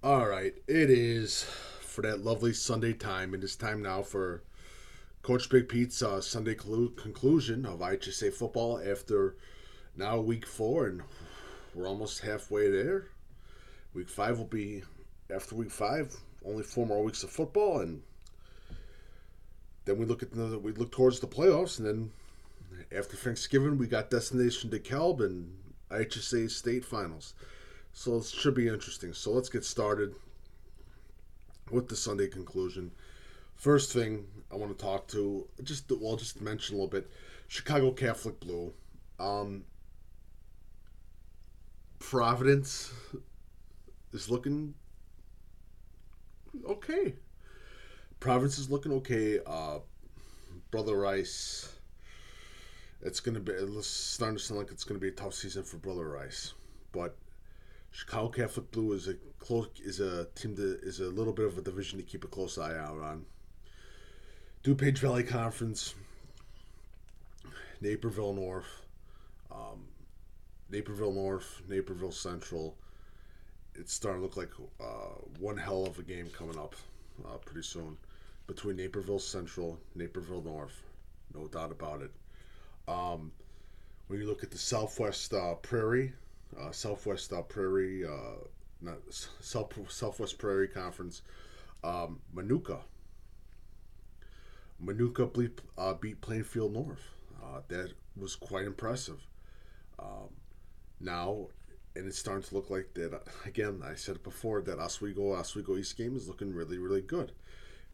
All right, it is for that lovely Sunday time. It is time now for Coach Big Pete's Sunday conclusion of IHSA football after now week 4, and we're almost halfway there. Week 5 will be after week 5. Only 4 more weeks of football, and then we look towards the playoffs, and then after Thanksgiving we got Destination DeKalb and IHSA state finals. So it should be interesting. So let's get started with the Sunday conclusion. First thing I want to talk to, just mention a little bit, Chicago Catholic Blue. Providence is looking okay. Providence is looking okay. Brother Rice, it's starting to sound like it's gonna be a tough season for Brother Rice, but Chicago Catholic Blue is a team that is a little bit of a division to keep a close eye out on. DuPage Valley Conference, Naperville North, Naperville Central. It's starting to look like one hell of a game coming up pretty soon between Naperville Central, Naperville North, no doubt about it. When you look at the Southwest Prairie, not Southwest Prairie Conference, Manuka. Beat Plainfield North. That was quite impressive. Now, and it's starting to look like that. Again, I said it before, that Oswego East game is looking really, really good.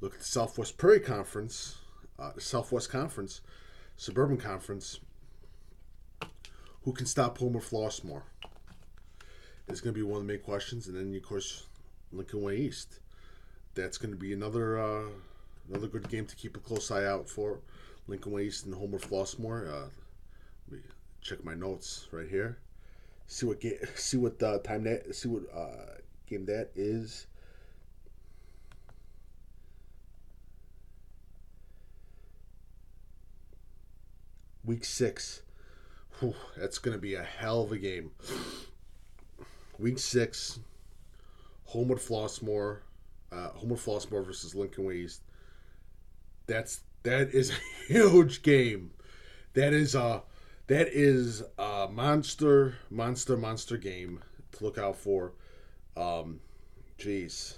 Look at the Southwest Prairie Conference, the Southwest Conference, Suburban Conference. Who can stop Homer Flossmoor? Is going to be one of the main questions, and then of course Lincoln Way East. That's going to be another good game to keep a close eye out for. Lincoln Way East and Homer Flossmoor. Let me check my notes right here. See what game that is. Week 6. Whew, that's going to be a hell of a game. Week 6, Homewood Flossmoor versus Lincoln Way East. That is a huge game. That is a monster game to look out for. Jeez,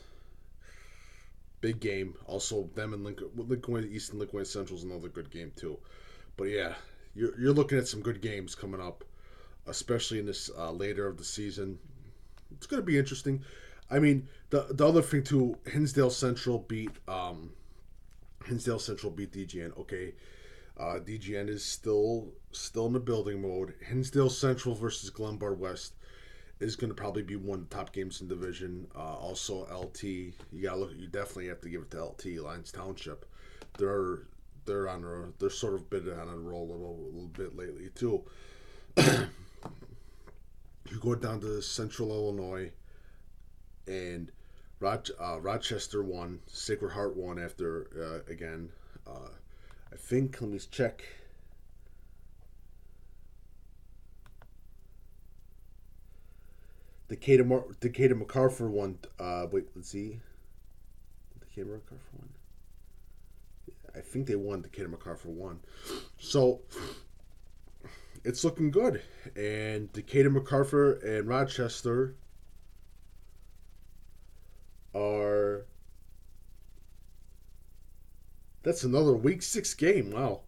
big game. Also, them and Lincoln Way East and Lincoln Way Central is another good game too. But yeah, you're looking at some good games coming up, especially in this later of the season. It's going to be interesting. I mean, the other thing too, Hinsdale Central beat DGN. Okay, DGN is still in the building mode. Hinsdale Central versus Glenbard West is going to probably be one of the top games in the division. Also, LT, you definitely have to give it to LT Lyons Township. They're sort of been on a roll a little bit lately too. You go down to Central Illinois, and Rochester won. Sacred Heart won after again. I think, let me check. Decatur MacArthur won. Wait, let's see. Decatur MacArthur won. I think they won. Decatur MacArthur won. So it's looking good. And Decatur MacArthur and Rochester are. That's another week 6 game. Wow.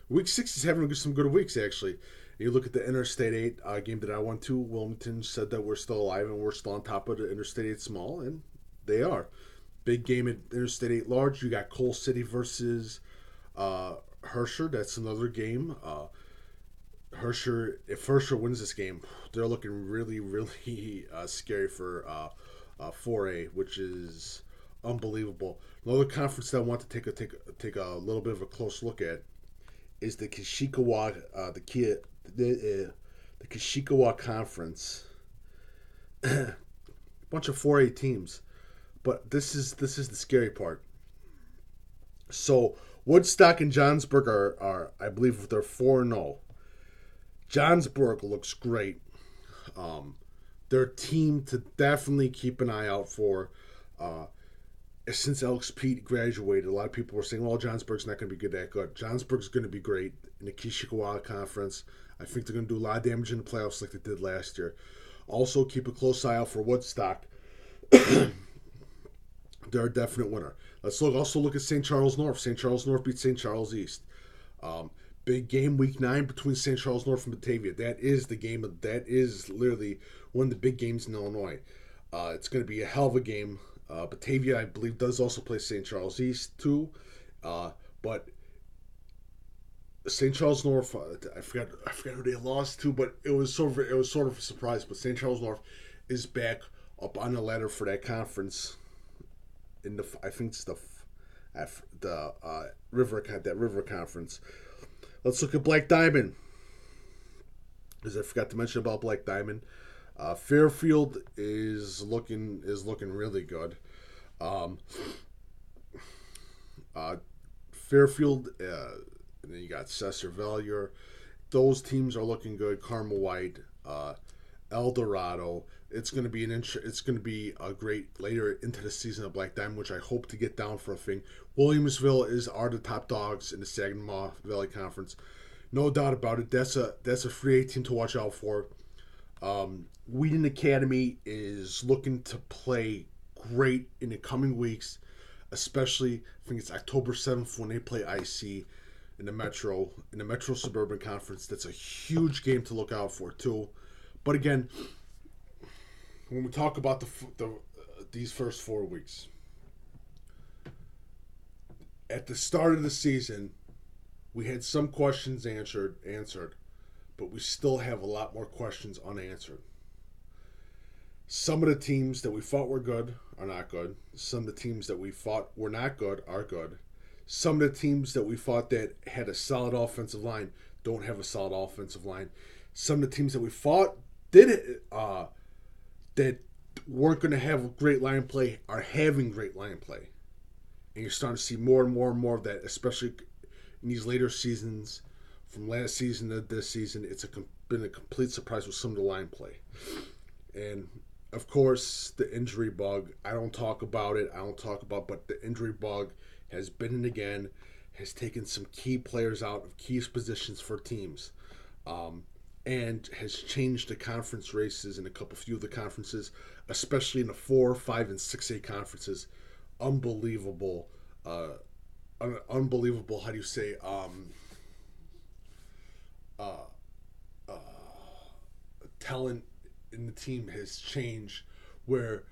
Week 6 is having some good weeks, actually. You look at the Interstate 8 game that I went to. Wilmington said that we're still alive and we're still on top of the Interstate 8 small, and they are. Big game at Interstate 8 large. You got Coal City versus Herscher. That's another game. If Herscher wins this game, they're looking really, really scary for 4A, which is unbelievable. Another conference that I want to take a little bit of a close look at is the Kashikawa the Kashikawa Conference. Bunch of 4A teams, but this is the scary part. So Woodstock and Johnsburg are I believe they're 4-0. Johnsburg looks great. They're a team to definitely keep an eye out for. Since Alex Pete graduated, a lot of people were saying, well, Johnsburg's not going to be that good. Johnsburg's going to be great in the Kishikawa Conference. I think they're going to do a lot of damage in the playoffs like they did last year. Also, keep a close eye out for Woodstock. They're a definite winner. Let's also look at St. Charles North. St. Charles North beat St. Charles East. Big game week 9 between St. Charles North and Batavia. That is literally one of the big games in Illinois. It's going to be a hell of a game. Batavia, I believe, does also play St. Charles East too, but St. Charles North, I forgot who they lost to, but it was sort of a surprise. But St. Charles North is back up on the ladder for that conference. I think it's the River Conference. Let's look at Black Diamond, because I forgot to mention about Black Diamond. Fairfield is looking really good. Fairfield, and then you got Cesar Valier. Those teams are looking good. Carmel White, El Dorado. It's going to be a great later into the season of Black Diamond, which I hope to get down for a thing. Williamsville are the top dogs in the Saginaw Valley Conference, no doubt about it. That's a free A team to watch out for. Wheaton Academy is looking to play great in the coming weeks, especially I think it's October 7th when they play IC in the Metro Suburban Conference. That's a huge game to look out for too. But again, when we talk about these first 4 weeks, at the start of the season, we had some questions answered, but we still have a lot more questions unanswered. Some of the teams that we thought were good are not good. Some of the teams that we thought were not good are good. Some of the teams that we thought that had a solid offensive line don't have a solid offensive line. Some of the teams that we thought that weren't going to have great line play are having great line play. And you're starting to see more and more and more of that, especially in these later seasons. From last season to this season, it's been a complete surprise with some of the line play. And, of course, the injury bug. I don't talk about it. But the injury bug has been and again, has taken some key players out of key positions for teams. And has changed the conference races in a few of the conferences, especially in the 4, 5, and 6A conferences. Unbelievable. Unbelievable, how do you say, talent in the team has changed, where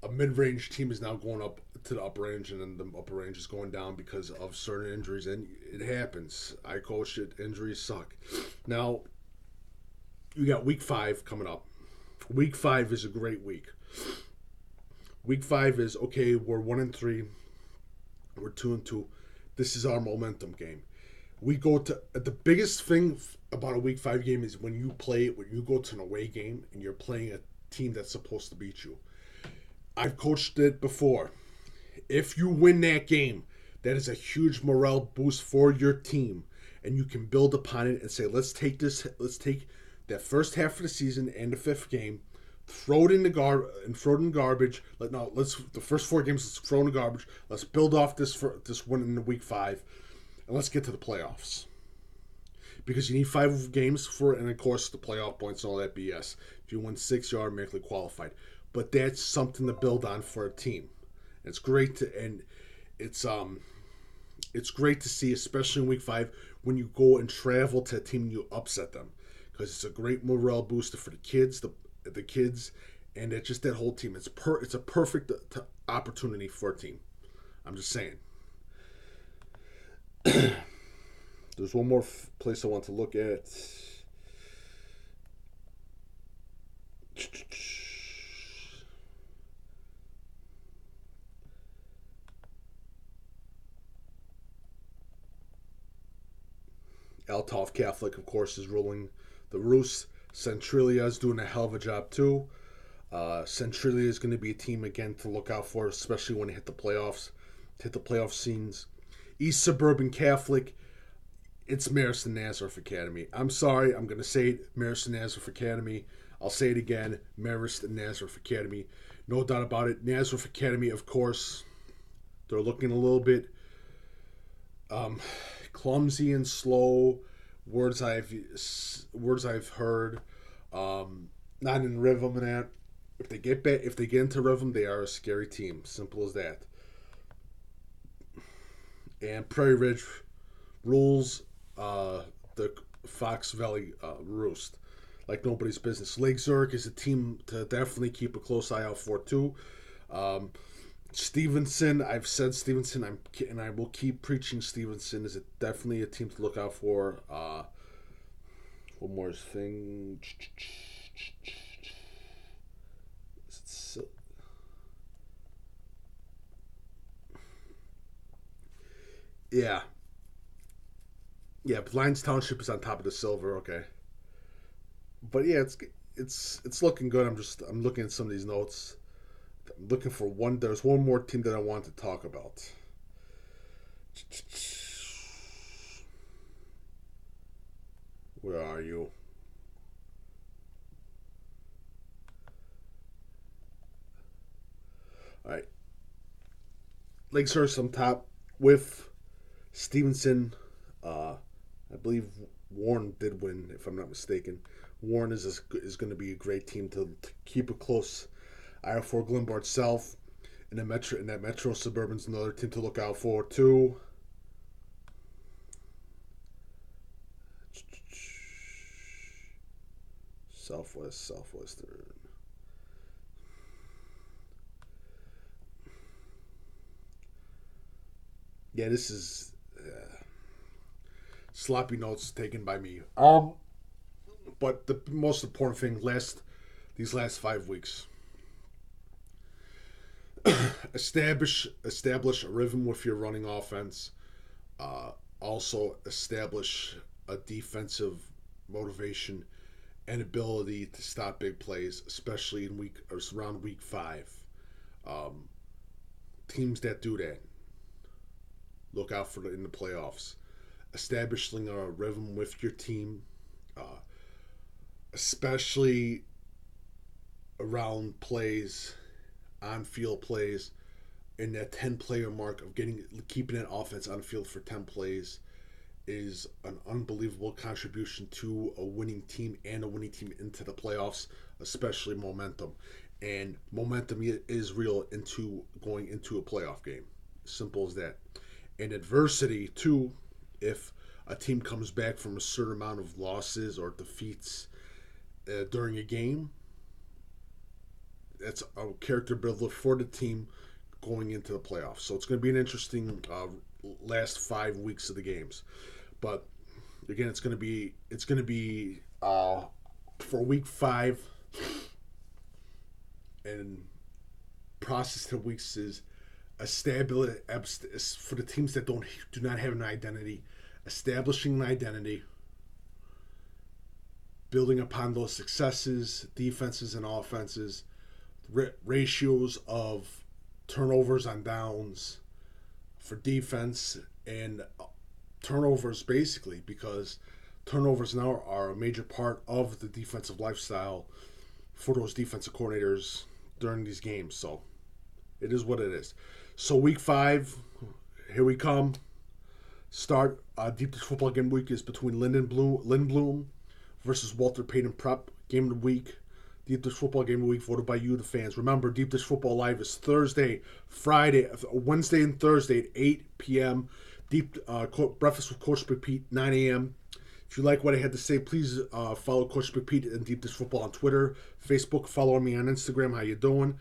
a mid-range team is now going up to the upper range, and then the upper range is going down because of certain injuries, and it happens. I coached it. Injuries suck. Now, you got week 5 coming up. Week 5 is a great week. Week 5 is, okay, we're 1-3. We're 2-2. This is our momentum game. We go to the biggest thing about a week 5 game is when you go to an away game and you're playing a team that's supposed to beat you. I've coached it before. If you win that game, that is a huge morale boost for your team, and you can build upon it and say, let's take that first half of the season and the 5th game, throw it in garbage. The first 4 games, let's throw in the garbage. Let's build off this one in the week 5, and let's get to the playoffs. Because you need 5 games for it, and of course the playoff points and all that BS. If you win 6, you are automatically qualified. But that's something to build on for a team. It's great it's great to see, especially in week 5, when you go and travel to a team and you upset them, because it's a great morale booster for the kids, the kids, and it's just that whole team. It's a perfect opportunity for a team. I'm just saying. There's one more place I want to look at. Althoff Catholic, of course, is ruling the roost. Centralia is doing a hell of a job too. Centralia is going to be a team again to look out for, especially when they hit the playoffs, scenes. East Suburban Catholic, it's Marist and Nazareth Academy. I'm sorry, I'm going to say it, Marist and Nazareth Academy. I'll say it again, Marist and Nazareth Academy. No doubt about it. Nazareth Academy, of course, they're looking a little bit clumsy and slow. Words I've heard, not in rhythm and that. If they get into rhythm, they are a scary team. Simple as that. And Prairie Ridge rules the Fox Valley Roost like nobody's business. Lake Zurich is a team to definitely keep a close eye out for too. Stevenson, I've said Stevenson, and I will keep preaching Stevenson is definitely a team to look out for. One more thing. Yeah. Yeah, Lions Township is on top of the silver. Okay, but yeah, it's looking good. I'm looking at some of these notes. I'm looking for one. There's one more team that I want to talk about. Where are you? All right, Lakeshurst on top with Stevenson. I believe Warren did win, if I'm not mistaken. Warren is going to be a great team to keep it close. I-4 Glenbard South in that Metro Suburban's another team to look out for too. Southwestern. Yeah, this is sloppy notes taken by me. But the most important thing these last 5 weeks, establish a rhythm with your running offense. Also establish a defensive motivation and ability to stop big plays, especially around week 5. Teams that do that, look out for in the playoffs. Establishing a rhythm with your team, especially around plays, on-field plays, and that 10-player mark of keeping that offense on the field for 10 plays is an unbelievable contribution to a winning team and a winning team into the playoffs, especially momentum. And momentum is real into going into a playoff game. Simple as that. And adversity, too, if a team comes back from a certain amount of losses or defeats during a game, that's a character builder for the team going into the playoffs. So it's going to be an interesting last 5 weeks of the games. But again, it's going to be for week 5 and process to weeks is for the teams that do not have an identity, establishing an identity, building upon those successes, defenses and offenses, ratios of turnovers on downs for defense, and turnovers basically, because turnovers now are a major part of the defensive lifestyle for those defensive coordinators during these games. So it is what it is. So week 5, here we come. Start Deep Dish Football Game Week is between Lindblom versus Walter Payton Prep. Game of the week. Deep Dish Football Game of the Week voted by you, the fans. Remember, Deep Dish Football Live is Wednesday and Thursday at 8 p.m. Breakfast with Coach Big Pete, 9 a.m. If you like what I had to say, please follow Coach Big Pete and Deep Dish Football on Twitter, Facebook. Follow me on Instagram. How you doing?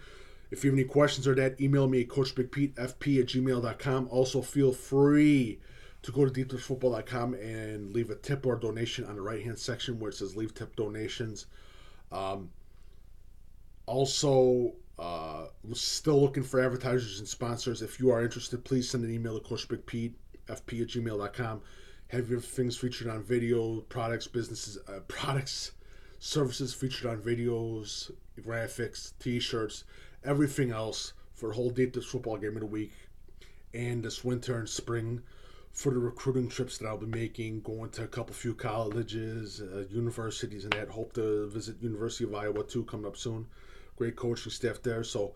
If you have any questions or that, email me at coachbigpetefp@gmail.com. Also, feel free to go to deepdishfootball.com and leave a tip or donation on the right-hand section where it says leave tip donations. Also, still looking for advertisers and sponsors. If you are interested, please send an email to coachbigpetefp@gmail.com. Have your things featured on video, products, services featured on videos, graphics, t-shirts, everything else for the whole Deep Dish Football Game of the Week and this winter and spring for the recruiting trips that I'll be making, going to a few colleges, universities, and that. Hope to visit University of Iowa too, coming up soon. Great coaching staff there. So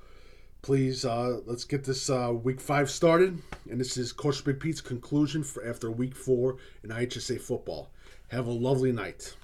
please, let's get this week 5 started. And this is Coach Big Pete's conclusion for after week 4 in IHSA football. Have a lovely night.